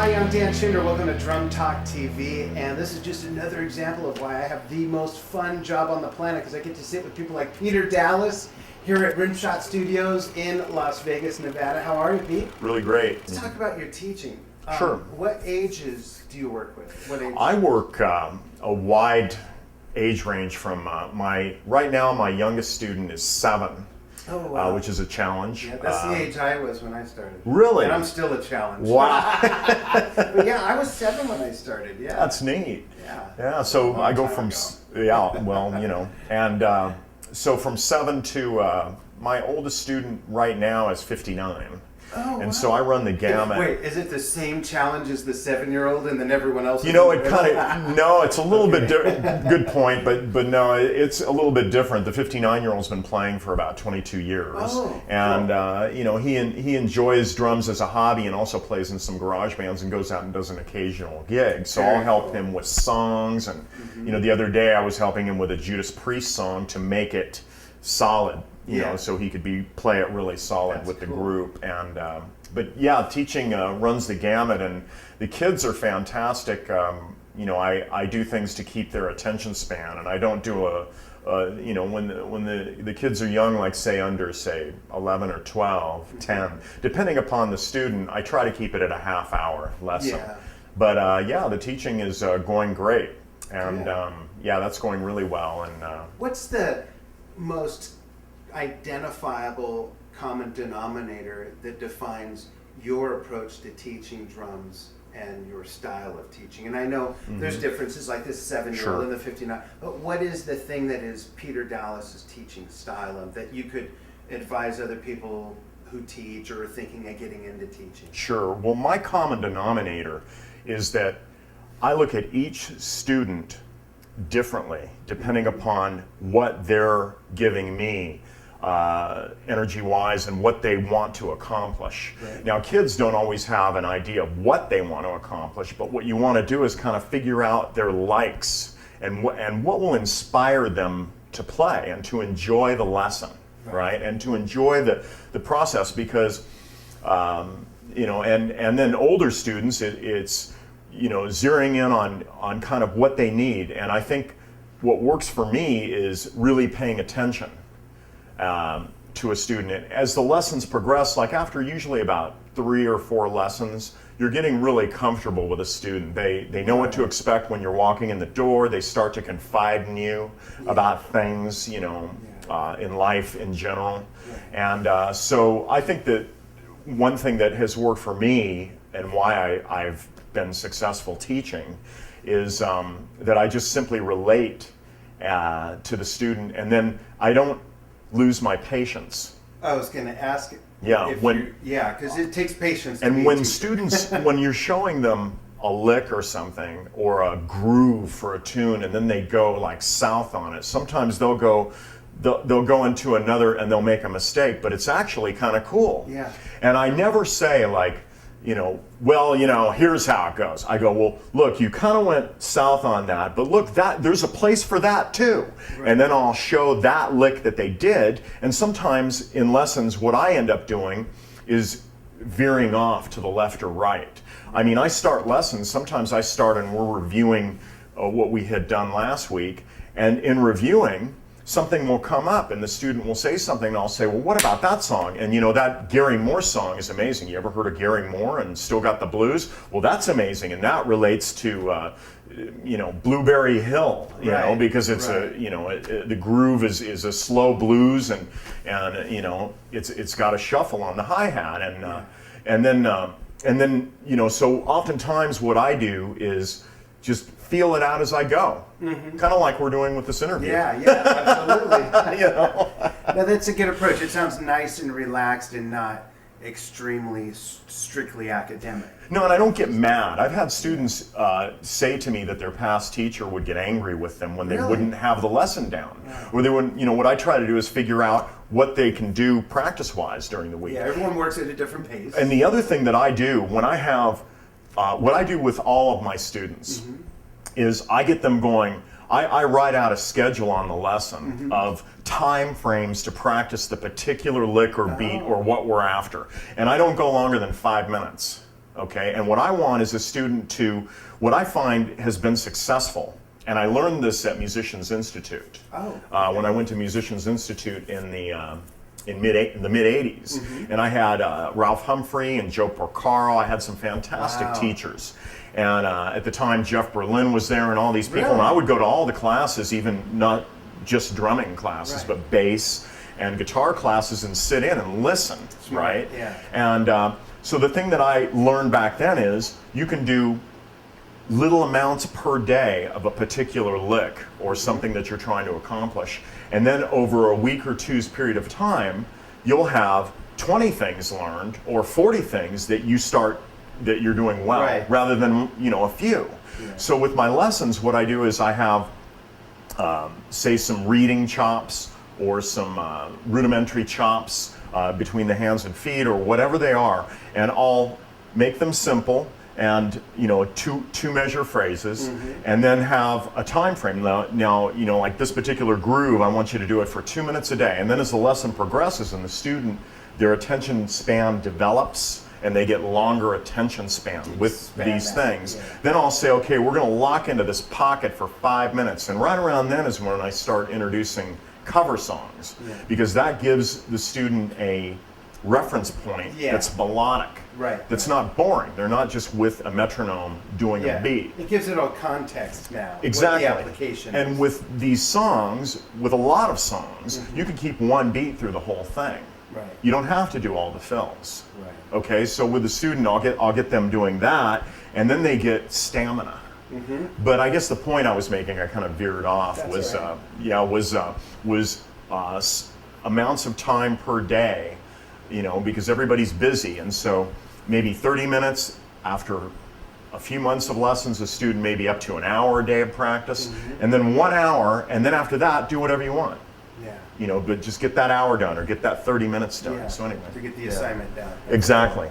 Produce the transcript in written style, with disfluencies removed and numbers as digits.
Hi, I'm Dan Schinder. Welcome to Drum Talk TV, and this is just another example of why I have the most fun job on the planet, because I get to sit with people like Peter Dallas here at Rimshot Studios in Las Vegas, Nevada. How are you, Pete? Right Let's talk about your teaching. Sure. What ages do you work with? What age? I work a wide age range from right now my youngest student is 7, wow. which is a challenge. Yeah, that's the age I was when I started. Really? And I'm still a challenge. Wow. But yeah, I was 7 when I started. Yeah. That's neat. Yeah. Yeah, so Long I go time from, ago. yeah, well, you know, and so from 7 to, my oldest student right now is 59. Oh, and wow. so I run the gamut. Wait, is it the same challenge as the 7-year-old and then everyone else? You know, it kind of, no, it's a little bit good point, but no, it's a little bit different. The 59-year-old's been playing for about 22 years. Oh, and, you know, he enjoys drums as a hobby and also plays in some garage bands and goes out and does an occasional gig. So Very I'll help cool. him with songs. And, you know, the other day I was helping him with a Judas Priest song to make it solid. You know, so he could play it really solid That's with the cool. group. And but yeah, teaching runs the gamut, and the kids are fantastic. You know, I do things to keep their attention span, and I don't do you know, when the kids are young, like under 11 or 12, 10, depending upon the student, I try to keep it at a half-hour lesson. Yeah. But yeah, the teaching is going great, and Yeah. yeah, that's going really well. And What's the most identifiable common denominator that defines your approach to teaching drums and your style of teaching? And I know there's differences, like this 7-year-old Sure. and the 59, but what is the thing that is Peter Dallas's teaching style of that you could advise other people who teach or are thinking of getting into teaching? Sure. Well, my common denominator is that I look at each student differently depending upon what they're giving me energy-wise and what they want to accomplish. Right. Now, kids don't always have an idea of what they want to accomplish, but what you want to do is kind of figure out their likes and what will inspire them to play and to enjoy the lesson, right? And to enjoy the process, because you know, and then older students, it's you know, zeroing in on kind of what they need. And I think what works for me is really paying attention to a student. And as the lessons progress, like after usually about 3 or 4 lessons, you're getting really comfortable with a student. They know what to expect when you're walking in the door. They start to confide in you about things, you know, in life in general. And so I think that one thing that has worked for me and why I've been successful teaching is that I just simply relate to the student, and then I don't lose my patience. I was going to ask. Yeah, because it takes patience. To and be a when teacher. students, when you're showing them a lick or something, or a groove for a tune, and then they go like south on it, sometimes they'll go into another and they'll make a mistake, but it's actually kind of cool. Yeah. And I never say like, you know, well, you know, here's how it goes. I go, well, look, you kind of went south on that, but look, there's a place for that too. Right. And then I'll show that lick that they did. And sometimes in lessons, what I end up doing is veering off to the left or right. I mean, I start lessons, sometimes I start and we're reviewing what we had done last week. And in reviewing, something will come up and the student will say something and I'll say, well, what about that song? And you know, that Gary Moore song is amazing. You ever heard of Gary Moore and Still Got the Blues? Well, that's amazing. And that relates to, you know, Blueberry Hill, you know, because it's you know, the groove is a slow blues and you know, it's got a shuffle on the hi-hat. And then, you know, so oftentimes what I do is just feel it out as I go. Kind of like we're doing with this interview. Yeah, absolutely. You know? Now that's a good approach. It sounds nice and relaxed and not extremely strictly academic. No, and I don't get mad. I've had students say to me that their past teacher would get angry with them when they Really? wouldn't have the lesson down. Or they wouldn't, you know, what I try to do is figure out what they can do practice-wise during the week. Yeah, everyone works at a different pace. And the other thing that I do when I have, what I do with all of my students is I get them going, I write out a schedule on the lesson of time frames to practice the particular lick or beat or what we're after. And I don't go longer than 5 minutes. Okay, and what I want is a student to, what I find has been successful, and I learned this at Musicians Institute. Oh, When I went to Musicians Institute in the mid 80s, and I had Ralph Humphrey and Joe Porcaro. I had some fantastic Wow. teachers, and at the time Jeff Berlin was there, and all these people. Really? And I would go to all the classes, even not just drumming classes, Right. but bass and guitar classes, and sit in and listen. Smart, Right? yeah. And so the thing that I learned back then is you can do little amounts per day of a particular lick or something that you're trying to accomplish. And then over a week or two's period of time, you'll have 20 things learned or 40 things that that you're doing well, Right. rather than, a few. Yeah. So with my lessons, what I do is I have, say, some reading chops or some rudimentary chops between the hands and feet, or whatever they are, and I'll make them simple and two measure phrases, and then have a time frame. Now like this particular groove, I want you to do it for 2 minutes a day, and then as the lesson progresses and the student, their attention span develops and they get longer attention span with Expand these that, things, yeah. then I'll say, okay, we're going to lock into this pocket for 5 minutes, and right around then is when I start introducing cover songs, Yeah. because that gives the student a reference point Yeah. that's melodic. Right. That's not boring. They're not just with a metronome doing Yeah. a beat. It gives it all context now. Exactly. What the application And is. with these songs, with a lot of songs, you can keep one beat through the whole thing. Right. You don't have to do all the fills. Right. Okay, so with the student, I'll get them doing that, and then they get stamina. But I guess the point I was making, I kind of veered off, That's was all right. was amounts of time per day, because everybody's busy, and so maybe 30 minutes after a few months of lessons, a student may be up to an hour a day of practice, and then 1 hour, and then after that, do whatever you want. Yeah. But just get that hour done or get that 30 minutes done. Yeah. So anyway. To get the Yeah. assignment down. Exactly.